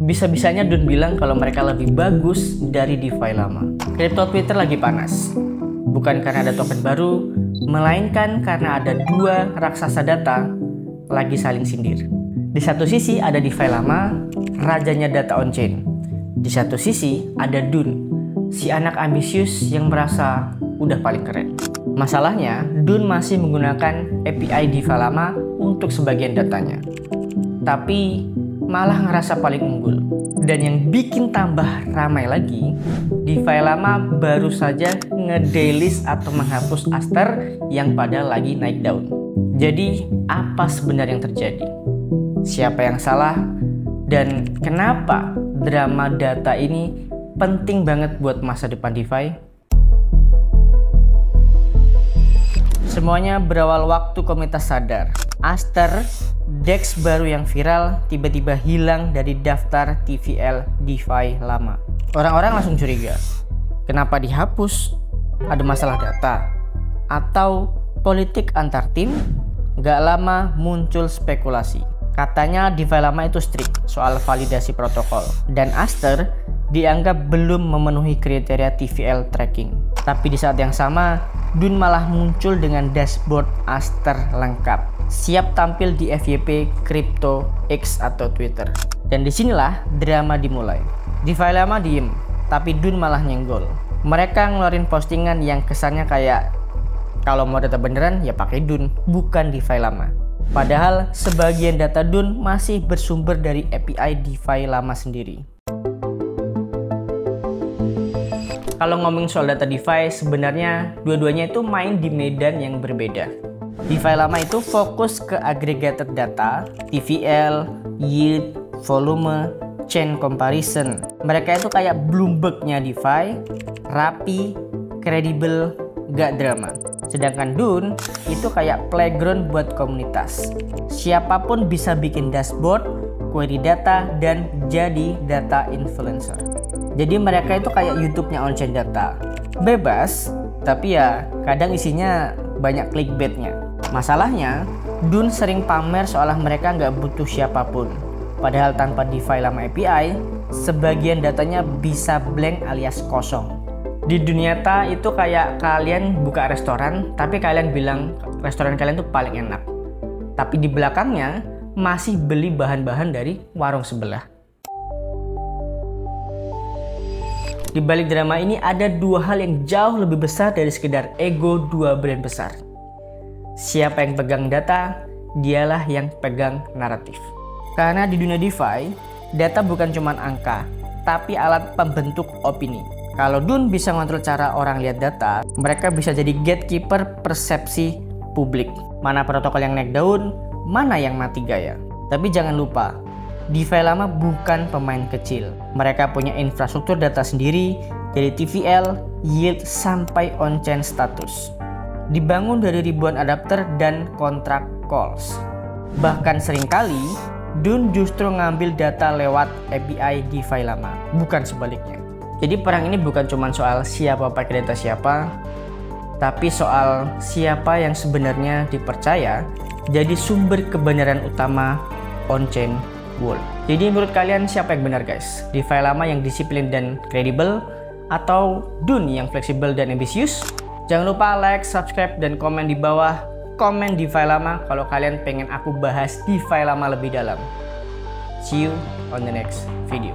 Bisa-bisanya Dun bilang kalau mereka lebih bagus dari DeFi lama. Kripto Twitter lagi panas. Bukan karena ada token baru, melainkan karena ada dua raksasa data lagi saling sindir. Di satu sisi ada DeFi lama, rajanya data on-chain. Di satu sisi ada Dun, si anak ambisius yang merasa udah paling keren. Masalahnya, Dun masih menggunakan API DeFi lama untuk sebagian datanya. Tapi malah ngerasa paling unggul. Dan yang bikin tambah ramai lagi, DeFi lama baru saja ngedelist atau menghapus Aster yang pada lagi naik daun. Jadi apa sebenarnya yang terjadi? Siapa yang salah? Dan kenapa drama data ini penting banget buat masa depan DeFi? Semuanya berawal waktu komunitas sadar. Aster, DEX baru yang viral, tiba-tiba hilang dari daftar TVL DeFi lama. Orang-orang langsung curiga. Kenapa dihapus? Ada masalah data? Atau politik antar tim? Gak lama muncul spekulasi. Katanya DeFi lama itu strict soal validasi protokol. Dan Aster dianggap belum memenuhi kriteria TVL tracking. Tapi di saat yang sama, Dun malah muncul dengan dashboard Aster lengkap, siap tampil di FYP Crypto X atau Twitter. Dan disinilah drama dimulai. DeFi lama diem, tapi Dun malah nyenggol. Mereka ngeluarin postingan yang kesannya kayak kalau mau data beneran ya pakai Dun, bukan DeFi lama. Padahal sebagian data Dun masih bersumber dari API DeFi lama sendiri. Kalau ngomong soal data DeFi, sebenarnya dua-duanya itu main di medan yang berbeda. DeFi lama itu fokus ke aggregated data, TVL, yield, volume, chain comparison. Mereka itu kayak Bloomberg-nya DeFi, rapi, kredibel, gak drama. Sedangkan Dun itu kayak playground buat komunitas. Siapapun bisa bikin dashboard, query data, dan jadi data influencer. Jadi mereka itu kayak YouTube-nya on-chain data. Bebas, tapi ya kadang isinya banyak clickbait-nya. Masalahnya, Dun sering pamer seolah mereka nggak butuh siapapun. Padahal tanpa DeFi lama API, sebagian datanya bisa blank alias kosong. Di dunia nyata itu kayak kalian buka restoran, tapi kalian bilang restoran kalian tuh paling enak. Tapi di belakangnya masih beli bahan-bahan dari warung sebelah. Di balik drama ini ada dua hal yang jauh lebih besar dari sekedar ego dua brand besar. Siapa yang pegang data, dialah yang pegang naratif. Karena di dunia DeFi, data bukan cuma angka, tapi alat pembentuk opini. Kalau Dun bisa ngontrol cara orang lihat data, mereka bisa jadi gatekeeper persepsi publik. Mana protokol yang naik daun, mana yang mati gaya. Tapi jangan lupa, DeFi lama bukan pemain kecil. Mereka punya infrastruktur data sendiri, dari TVL, yield, sampai on-chain status. Dibangun dari ribuan adapter dan kontrak calls. Bahkan seringkali, Dun justru ngambil data lewat API DeFi lama, bukan sebaliknya. Jadi perang ini bukan cuma soal siapa pakai data siapa, tapi soal siapa yang sebenarnya dipercaya jadi sumber kebenaran utama on-chain world. Jadi menurut kalian siapa yang benar guys? DeFi lama yang disiplin dan kredibel, atau Dun yang fleksibel dan ambisius? Jangan lupa like, subscribe, dan komen di bawah. Komen DeFi lama kalau kalian pengen aku bahas DeFi lama lebih dalam. See you on the next video.